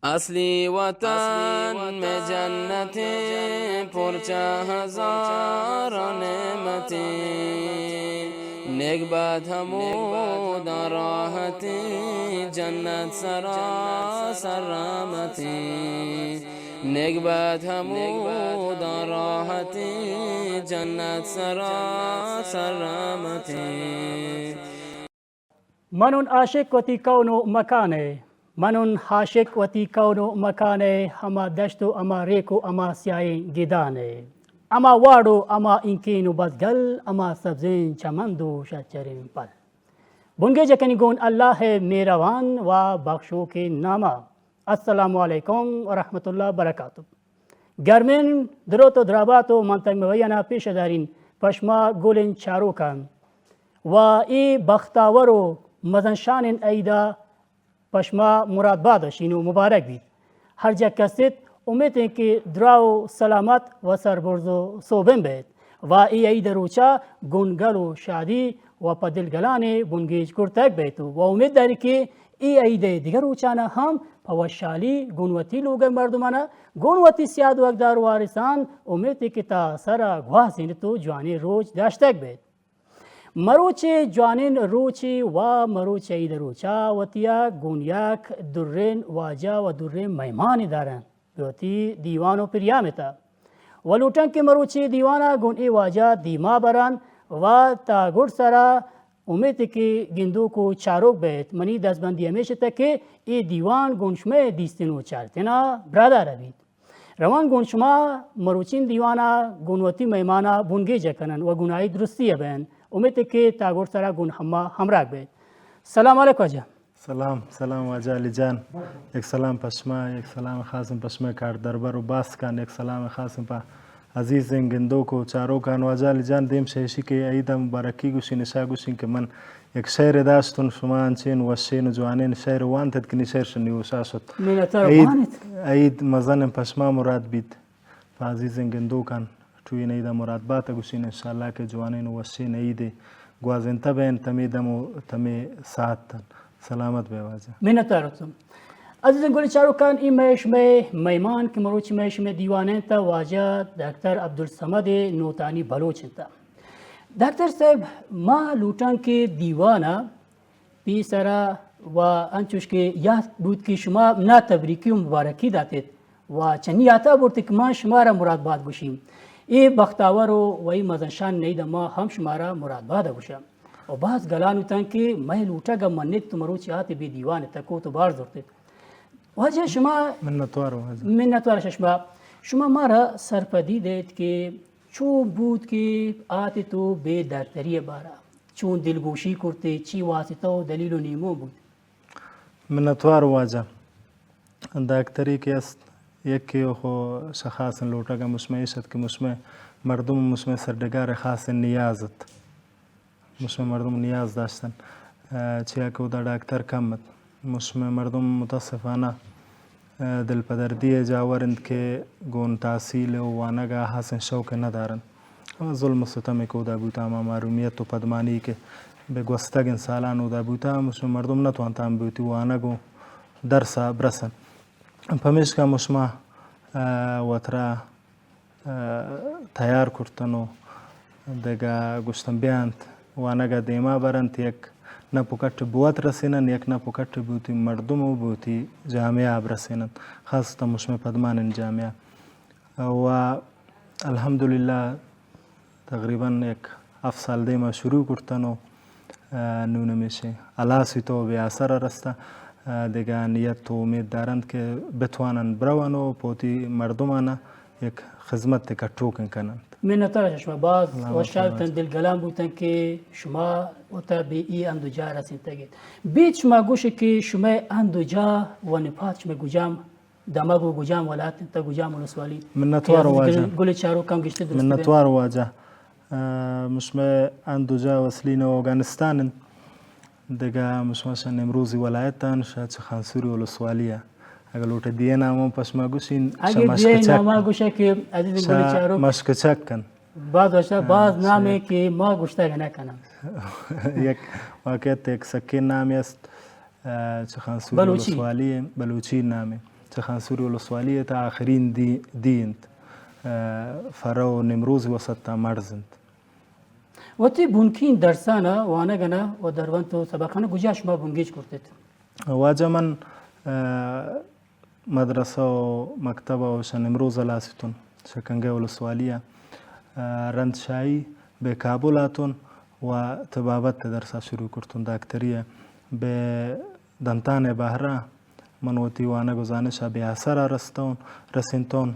اصلی وطن میں جنتیں پرچہ ہزار نعمتیں نیک بات حمود راحتیں جنت سراسر رحمتیں نیک بات حمود راحتیں جنت سراسر رحمتیں. من عاشق وتی کون و مکانه من عاشق وتی کون و مکانه اما دشت و اما ریک و اما سیاهی گیدانه اما واد و اما اینکین و بزگل اما سبزین چمند و شجرین پل بنگه جکنی گون الله میروان و بخشو که ناما. السلام علیکم و رحمت الله برکاته. گرمین دروت و درابات و منطقه موینا پیش دارین پشما گولین چاروکان و ای بختاور و مزنشان ایدا پشما مراد بادشین و مبارک بید. هر جا کسید امید که دراو سلامت و سربرز و صوبن بید و ای اید روچا گنگل و شادی و پدلگلان بنگیج کرتک بید و امید داری که ای اید دیگر روچانا هم پوشالی گنوتی لوگ مردمانا گنوتی سیاد و اقدار وارثان امید که تا سر گوازین تو جوانی روچ داشتک بید. مروچ جوانین روچی و مروچ اید روچا وطیا گونیاک درین واجا و درین میمانی دارن بیوتی دیوان و پریامتا و لوٹن که مروچی دیوانا گون ای واجا دیما بران و تا گرد سرا امید که گندو کو چاروک بیت منی دستبندی همیشه تا که ای دیوان گونشمه دیستینو چارتینا برادر بید. روان گونشما مروچین دیوانا گونوتی میمانا بونگی جکنن و گونایی درستی بین امید که تاگور سرا گون همراه بید. سلام علیکم آجا. سلام آجا علی جان. یک سلام پشما، یک سلام خاصم پشما کار دربار و باس کن، یک سلام خاصم پا عزیز گندو کو چارو کن و آجا علی جان دیم شهشی که ایدا مبارکی گوشین شا گوشین که من یک شعر داشتون شما انچین و شین و جوانین شعر وانتد کنی شعر شنی و شاشد. اید مزنم پشما مراد بید. عزیز گندو کن. توی نیدا مراد باتا گوشین انشالله که جوانین و شین ایده گوازن تبین تمی دم و تمی ساعتن سلامت بیواجه. منتارتم. عزیزان گلی چاروکان این میشمه میمان که مروچ میشمه دیوانین تا واجه دکتر عبدالصمد نوتانی بلوچن تا. دکتر صاحب ما لوٹان که دیوانا پی سرا و انچوش که یاد بود که شما نا تبریکی و مبارکی داتید و چنی آتا بورتی که ما شما را مراد باد گوشیم. ای بختاور و ای مزنشان نید ما هم شما را مراد باد گوشم. و بعض گلانو تن که ما لوٹا گم منید تو مروچی آتی بی دیوان تکو تو بار زورتید. واجه شما منتوار شما ما را سرپدی دید که چون بود که آتی تو به دکتری بارا چون دلگوشی کرده چی واسطه و دلیل و نیمو بود. منتوار واجه دکتری که است یکی خو شخص لوٹا گم مسمه ایشد که مسمه مردم مسمه سردگار خاص نیازت مسمه مردم نیاز داشتن چیا که دا دکتر کمت مسمه مردم متصفانه دل پدردی جاورند که گون تحصیل و وانگا حسن شوق ندارن ظلم ستم که دا بوتا ما معرومیت و پدمانی که به گوستگن سالان و دا بوتا مسمه مردم نتوانتان بوتی وانگو درسا برسن پمیش که مسمه وطرا تیار کرتن و دگا گوشتن بیاند وانگا دیما برند یک نه پکت بوت رسینن یک نه پکت بوتی مردم و بوتی جامعه برسینن خاصتا مسمه پدمان جامعه و الحمدلله تقریبا یک 7 سال دیما شروع کرتن و نونه میشه علاسی تو به اثر رسته دیگه نیت و امید دارند که بتوانن بروان و پوتی مردمانه یک خدمت کتوکن کنند. منتظر شما باز و شاید دلگلام بودن که شما وتا به ای اندوجا رسید تگید. بیت شما گوشه که شما اندوجا و نپات شما گوجام دماغو گوجام ولات تا گوجام ولسوالی. منتوار واجه. گل چارو کم گشته درست. منتوار واجه. مشما اندوجا وسلین و افغانستان دیگه مشماشن امروزی ولایتان شاید خانسوری ولسوالیه. اگر لوٹ دیه نامو پس ما گوشین شمشکچک نامو گوشه که عزیز گلی چارو مشکچک کن بعض وشتا بعض نامی که ما گوشته گنه کنم یک واقعیت یک سکین نامی است چه خانسوری ولسوالی بلوچی نامی چخان سوری ولسوالیه تا آخرین دیند فرو نمروز وسط تا مرزند وقتی بونکین درسانه وانه گنه و دروانتو سبقانه گوجاش ما بونگیج کرتید واجه من مدرسه و مکتب و شنمروز لاستون شکنگه ولسوالیه رند شایی به کابلاتون و تبابت درس شروع کردن دکتریه به دنتان بهره من وتی وانه گزانش به اثر رسنتون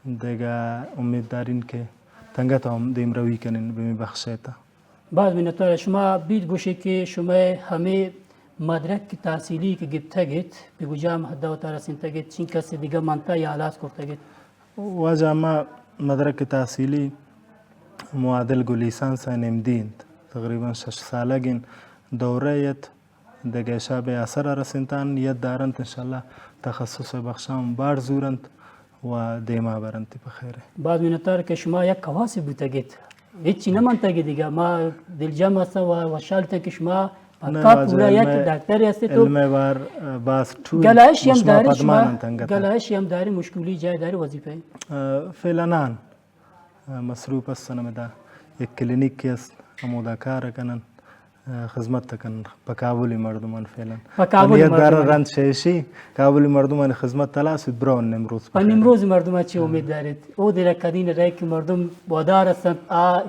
دیگه امید دارین که تنگت هم دیم روی کنین به می بخشیتا بعد من شما بید گوشه که شما همه مدرک تحصیلی که گبتگید به گوجام حد و ترسنتگید چین کسی دیگه منطقه یا علاس کرتگید واجه ما مدرک تحصیلی معادل گو لیسانس نمدیند تقریبا 6 سالگین دورهیت دیگه شابه اثر رسنتان ید دارند انشالله تخصص بخشام بار زورند و دیما برند بخیره بعد من که شما یک کواسی بودتگید هیچی نمانتگید دیگه ما دلجم هستم و شالتا که شما پاکا پورا یک دکتری هستی تو علمه بار باز تو گلایش هم داری شما گلایش هم داری مشکلی جای داری وظیفه فعلا نان مصروف هستم دا یک کلینیک است امودا کار کنن خدمت تکن په کابلی مردمان فعلا کابلی مردمان رند شیشی کابلی مردمان خدمت تلاسید برون نمروز په نمروز مردمان چی امید دارید او در کدین رای که مردم وادار هستند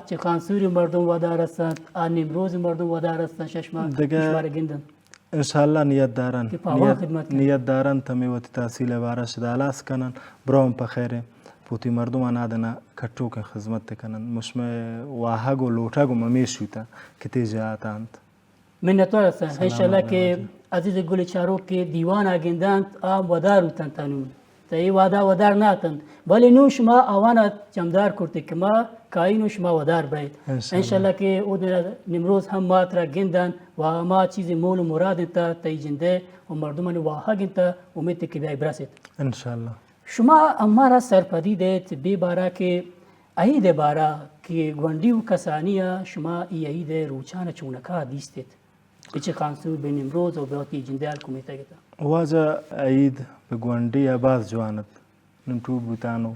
چه خانسوری مردم وادار هستند نمروز مردم وادار هستند ششما گندن انشالله نیت دارن تمی وقتی تحصیل بارش دالاس کنن برون په خیره پوتی مردم آنادنا کٹو که خدمت کنن مشمه واهگو لوٹاگو ممیشویتا که تیجاتاند من نتوار هستن انشالله که عزیز گل چارو که دیوان آگندند آم ودار روتن تانون تا ای ودار ناتند ولی نو شما آوانا جمدار کرده که ما کائنو شما ودار باید انشالله که او نمروز هم مات را گندن و ما چیز مول و مراد تا تیجنده و مردمان واهگن تا امید که بیای برسید انشالله شما امارا سرپدی دیت بی بارا که عید بارا که گوندی و کسانیه شما ای عید روچان چونکا دیستید بیچه خانسو به نمروز و بیاتی جندیال کمیته گتا واجه عید به گوندی باز جواند نمتو بوتانو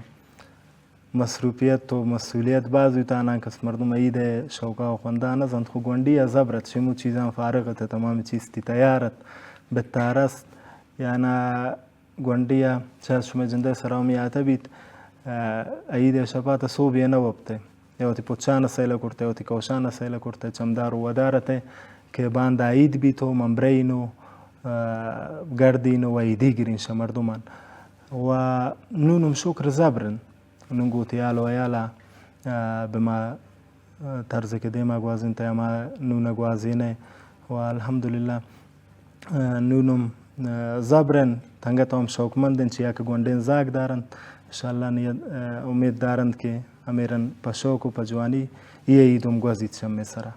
مصروفیت و مسئولیت باز بوتانا کس مردم عید شوقا و خوندانه زند خو گوندی زبرت شمو چیزان فارغت تمام چیز تی تیارت بتارست یعنی گوندیا چه شما جنده سرامیاته بیت عید شبات صوبیه نوبته یوتی پوچانه سیله کرته یوتی کوشانه سیله کرته چمدار و ودارته که باند عید بیتو ممبرینو گردینو و عیدی گرین شمردمان و نونم شکر زبرن نونگوتی یالو و یالا بما طرز که دیما گوازین تا ما نون گوازینه و الحمدلله نونم زبرن تنگت هم شوکمندن چیا که گوندین زاگ دارند انشالله امید دارند که امیرن پشوک و پجوانی یه ایدم گوزید شم سرا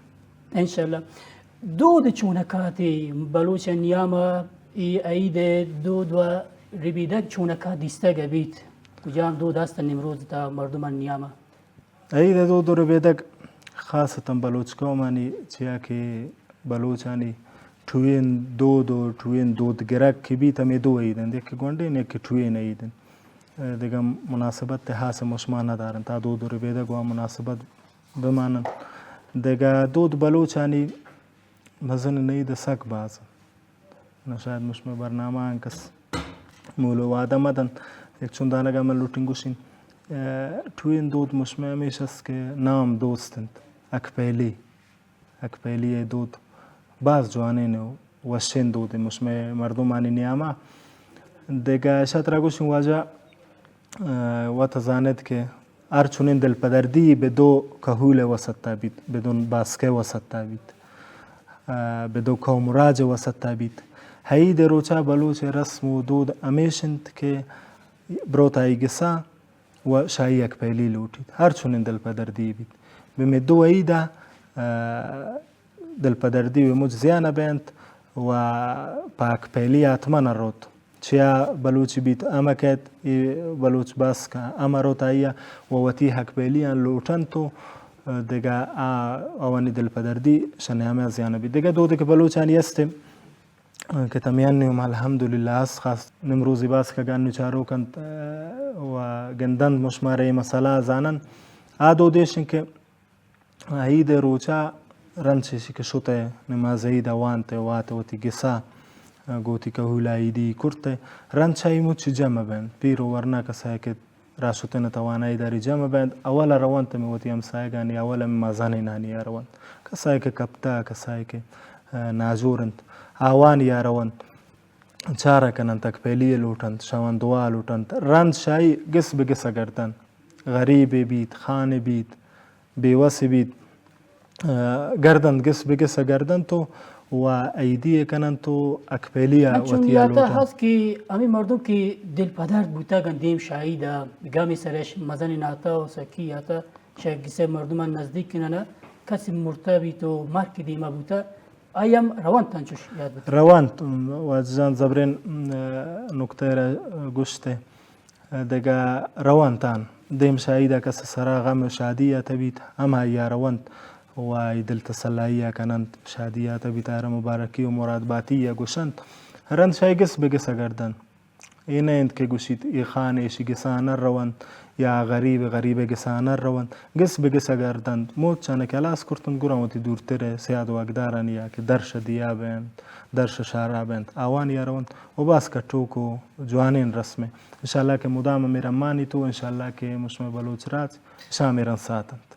انشالله دود چونکاتی بلوچ نیاما ای عید دود و ربیدک چونکات دیسته گبید کجام دود است نمروز تا مردمان نیاما عید دود و ربیدک خاصتا بلوچ کومانی چیا که بلوچانی توین دود گرک کی بیت می دو ایدن دیگه گونده نه که توین ایدن دیگه مناسبت حاس مشما ندارن تا دود رو بیده گوا مناسبت بمانن دیگه دود بلوچانی مزن نید سک باز نشاید مشما برنامه انکس مولو واده مدن یک چون دانگا من لوٹنگوشین توین دود مشما همیشه است که نام دوستند اکپیلی دود باز جوانین و شن دود مشمه مردمانی نیاما دیگه شاید راگوشین واجه و تزاند که ارچونین دل پدردی به دو کهول وسط تابید بدون باسکه وسط تابید به دو کومراج وسط تابید هایی دروچا بلوچ رسم و دود امیشند که بروتای گسا و شایی یک پیلی لوٹید هرچونین دل پدردی بید به دو ایده دل پدردی و مجزیانه بینت و پاک پیلی اتمن روت چیا بلوچ بیت اما کت بلوچ بس که اما روت آیا و وتی حق پیلیان لوٹن تو دیگه آوانی دل پدردی شنیامه زیانه بید دیگه دو دیگه بلوچانی استیم که تمیانیم الحمدلله از خاص نمروزی باز که گانو چارو کند و گندند مشماره مسئله زانن آدو دیشن که عید روچا رنچشی که شده نماز عید وانته واته وتی گسا گوتی که هولایدی کرته رنچای موچ جمع بند پیرو ورنا کسایی که راشوته نتوانایی داری جمع بند اول روانت میوتی امسایگانی اول مازانی نانی روان کسایی که کپتا کسایی که ناجورند آوان یاروند چاره کنند تکپیلی لوٹند شوان دعا لوٹند رند شای گس به گس گردن غریب بید خان بید بیوس بید گردند گس به گس گردن تو و ایدی کنند تو اکپیلیا چون وتیا یاتا لوٹند هست که امی مردم که دل پدر بوتا گندیم شایده گامی سرش مزن ناتا و سکی یاتا شاگسه مردم نزدیک کنن کسی مرتبی تو مرک دیما بوتا ایم روان تنچوش یاد بود روان و زبرین نکته را گشته دگا روان تان دیم شایده کس سرا غم شادیه تبید اما یا روان و دل تسلاییه کنند شادیه تبید آره مبارکی و مراد باتیه گوشند رند شای گس بگس گردن اینه اند که گوشید ای خانه شی گسانر روان یا غریب گسانر روان گس بگس گردند موت چانه کلاس کرتن گرامتی دورتره سیاد و اگداران یا که درش دیا بند درش شارع بند آوان یا روان و باس کٹوکو جوانین رسمه انشاءالله که مدام میرا مانی تو انشاءالله که مشمه بلوچ راج شامیران ساتند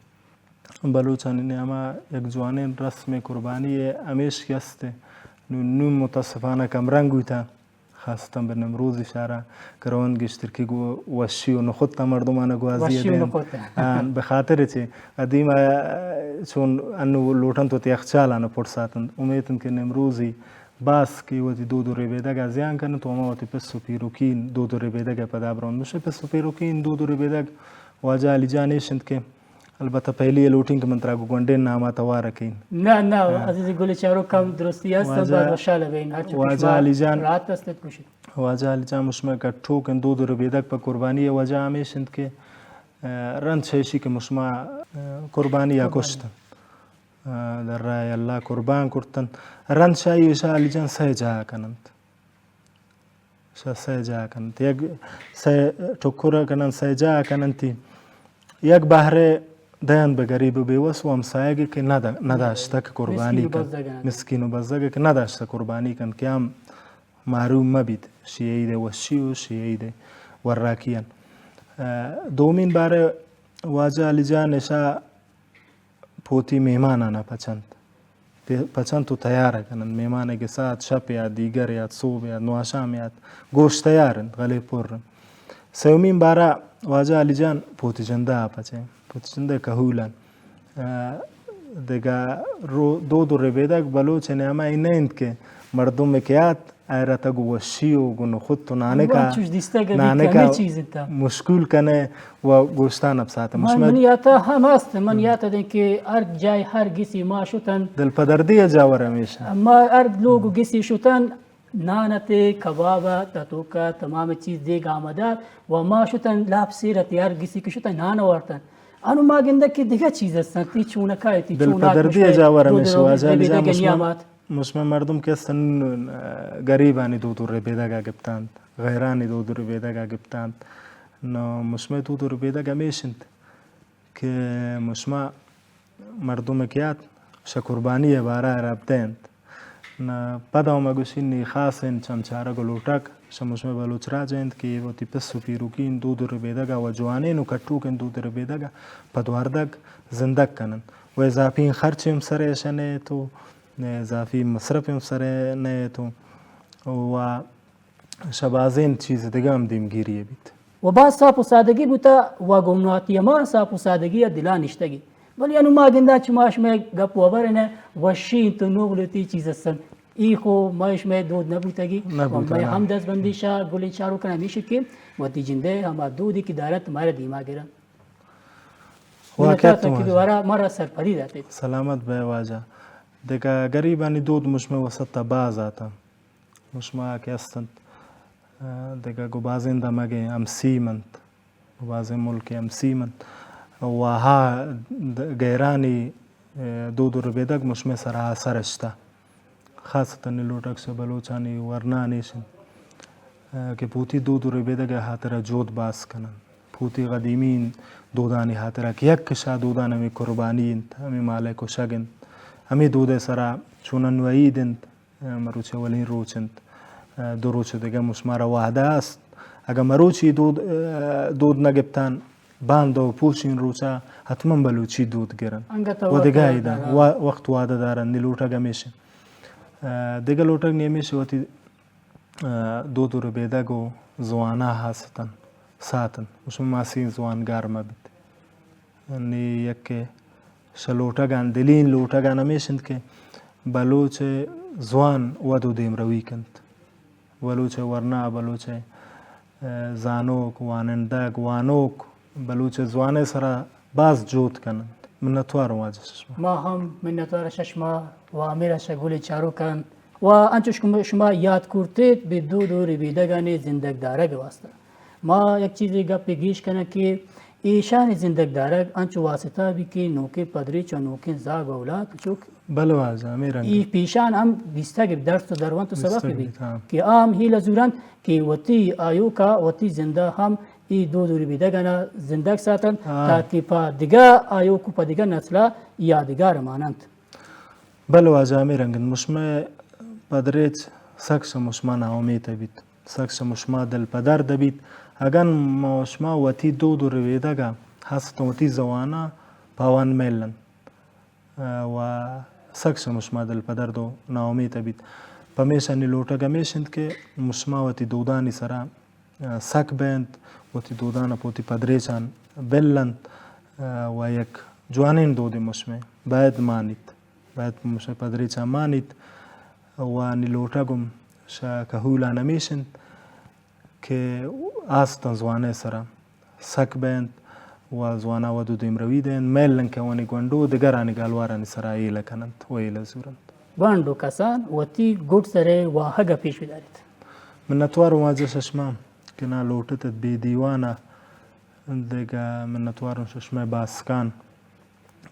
بلوچانی نیاما یک جوانین رسم قربانی امیش کسته نون متاسفانه کم رنگوی تا خاصتا به نمروز اشاره کروان گشتر که گو وشی و نخود تا مردمان گوازیه دین به خاطر چه قدیم چون انو لوٹن تو تیخچالانه پرساتند امیدن که نمروزی باس که وقتی دو ریبیدگ زیان کنن تو اما وقتی پسو پیروکین دو ریبیدگ پدابران میشه پسو پیروکین دو ریبیدگ واجه علی جانیشند که البته پهلی لوٹینگ که من ترا گوندین نامه تواره کین نه عزیز گل چارو کم درستی است بعد وشاله بین هر چی واجه علی جان راحت است کوشید واجه علی جان مشمه کټو کن دو ریبیدگ په قربانی واجه همیشند که رند شیشی که مشمه قربانی یا کشتن در رای الله قربان کرتن رند شایی شا علی جان سه جا کنند سه جا کنند یک سه ټکوره کنند سه جا کنند یک بهره دیان به غریب و بیوس و همسایگی که نداشته که قربانی کن مسکین و بزدگی که نداشته قربانی کن که هم معروم مبید شیعید وشی و شیعید وراکیان دومین باره واجه علی جان نشا پوتی میمانانا پچند تو تیاره کنن میمانه که ساعت شب یا دیگر یا صبح یا نواشام یا گوشت تیارن غلی پرن سومین باره واجه علی جان پوتی جنده پچه پوتی جنده کهولن دیگه دو ریبیدک بلوچ نیامه اینه اند که مردم کیات ایرتا گو وشی و گو نخود تو نانه که مشکول کنه و گوشتان ابساته من یاتا هم هست من یاتا دین که هر جای هر گیسی ما شدن دل پدردی جاور همیشه ما هر لوگو گیسی شدن نانت کباب تاتوکا تمام چیز دیگ آمده و ما شدن لاب سیرتی هر گیسی که شدن نان آوردن انو ما گنده که دیگه چیز هستن تی چونکای تی دل پدردی جاور همیشه واجه علی جان مشمه مردم که هستن گریبانی دو ریبیدگا گبتند غیرانی دو ریبیدگا گبتند نو مشمه دو ریبیدگا میشند که مشمه مردم کیات شکربانی بارا رابطند نه پدا ما گوشینی خاصن چمچاره گلوٹک شمشمه بلوچ راجند که و تی پسو پیروکین دو ریبیدگا و جوانینو کټوکن دو ریبیدگا پدواردگ زندگ کنن و اضافی خرچ هم سرشنه تو اضافی مصرف هم سره نه تو و شبازین چیز دیگه هم دیمگیریه بید و بعد صاف و سادگی بوده و گمناتی ما صاف و سادگی دلا نشتگی ولی انو ما گنده چه ماش می گپ و برنه و شین تو نغلتی چیز هستن ای خو ماش می دود نبودگی و ما هم دست بندیشا گلی چارو کنه میشه که و تیجنده هم دودی که دارت ماره دیما گرن واقعیت مرا سرپری داته سلامت به واجه دیگه گریبانی دود مشمه وسط باز آتا مشمه که استند دیگه گو بازین دمگه امسیمند گو بازین ملکی امسیمند و ها گیرانی دود ریبیدگ مشمه سرها سرشتا خاصة لوٹک سے بلوچانی ورنا نیشن کہ پوتی دود ربیدگا حاترہ جود باس کنن پوتی قدیمین دودانی حاترہ کہ یک شا دودان ہمیں قربانین ہمیں مالک و شگن ہمیں دود سرا چونن وعیدن مروچ ولین روچند دو روچ دیگه مسمارا وعده است اگر مروچی دود نگبتن باند و پوشین روچا حتما بلوچی دود گرن و دیگه ایدن وقت وعده دارن دی لوٹا گمیشه دیگه لوٹا نیمیشه وقتی دود رو بیدگو زوانا هستن ساتن مسلم ماسین زوانگار مبید یعنی یک شلوٹا گان دلین لوٹا گان همیشند که بلوچ زوان ودو دیم روی کند بلوچ ورنا بلوچ زانوک وانندگ وانوک بلوچ زوانه سرا باز جود کنند منتوار واجه ششما ما هم منتوار ششما و امیر شگول چاروکان و انچوش شما یاد کرتید به دو ربیدگان زندگدارگ واسطه ما یک چیزی گپ گیش کنه که ایشان زندگدارگ انچو واسطه بی که نوکه پدری چو نوکه زاگ اولاد چوک بله واجه امیر ای پیشان هم بیستگ درس تو دروان تو سبب بی که آم هیل زورند که وطی آیو کا وطی زنده هم ای دو ربیدگان زندگ ساتن تاکه پا دیگه آیو کو پا دیگه نسلا یادگار مانند بله واجه امیر مشمه پدریت سکس مشما ناومیت بید سکس مشما دل پدر دبید اگر مشما وطی دو ربیدگا حسط وطی زوانا پاوان میلن و سکس مشما دل پدر دو ناومیت بید پمیشانی لوٹا گمیشند که مشما وطی دودانی سرا سک بند وطی دودانا پوتی پدریچان بلند و یک جوانین دودی مشمه باید مانید باید مشمه پدریچان مانید و نیلوٹا گم شا کهولا نمیشند که آستان زوانه سرا سک بند و زوانا ودو دیم رویدن میلن که وانی گوندو دگرانی گالوارانی سرا ایله کنند و ایله زورند گوندو کسان وطی گوٹ سره و حقا پیش بدارید منتوار واجه ششما که نا لوٹتت بی دیوانا دیگه منتوار ششما باسکان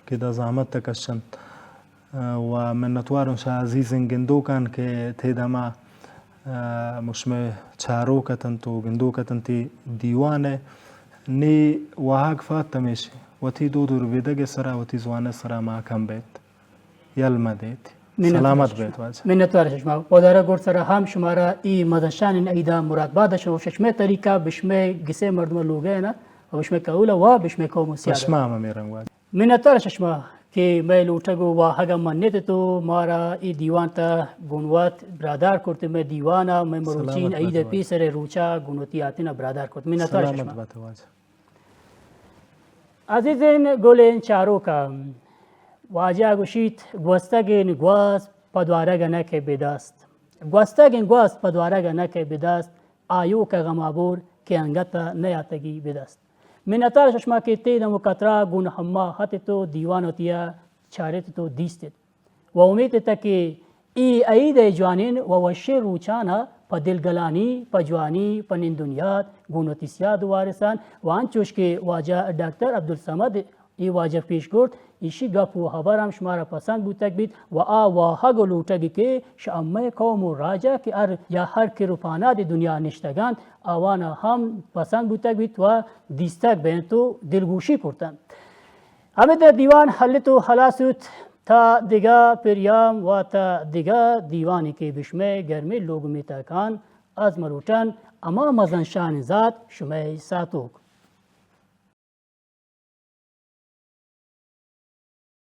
که دا زحمت تکشند و منتوار شا عزیزن گندو کن که تیدما مشمه چارو کتن تو گندو کتن تی دیوانه نی وحاق فات تمیشه و تی دو ربیدگ سرا و تی زوانه سرا محکم بیت یلمه دیتی سلامت بیت واجه منتوار ششما پاداره گرد سرا هم شمارا ای مدنشان ایدا مراد بادش و ششمه طریقه بشمه گسه مردم لوگه نه و بشمه کهولا و بشمه کوم سیاده بشمه همه میرنگ واجه منتوار ششما که میں لوٹگو و حقا منیت تو مارا ای دیوان تا گنوات برادر کرتے میں دیوانا میں مروچین عید پیسر روچا گنوتیاتینا برادر کرتے منتوار ششما سلامت بیت واجه عزیزین گولین چارو کا واجه گوشید گوستگین گواز پدوارگ نکه بداست گوستگین گواز پدوارگ نکه بداست آیو که غمابور که انگتا نیاتگی بداست منتار ششما که تیدم و کترا گون همه حتی تو دیوان ہوتیا چارت تو دیستید و امید تا که ای عید جوانین و وشه روچانا پا دلگلانی پا جوانی پا نندونیات گونوتی سیاد وارسان و انچوش که واجه دکتر عبدالصمد ای واجه پیش گرد ایشی گپ و خبر هم شما را پسند بودتک بید و واحق و لوٹگی که شامه قوم و راجه که یا هر که روپانات دنیا نشتگند آوانا هم پسند بودتک بید و دیستک بین تو دلگوشی کرتن همه در دیوان حلت و خلاصوت تا دیگه پریام و تا دیگه دیوانی که بشمه گرمی لوگ میتاکان از مروتن اما مزنشان ذات شمه ساتوک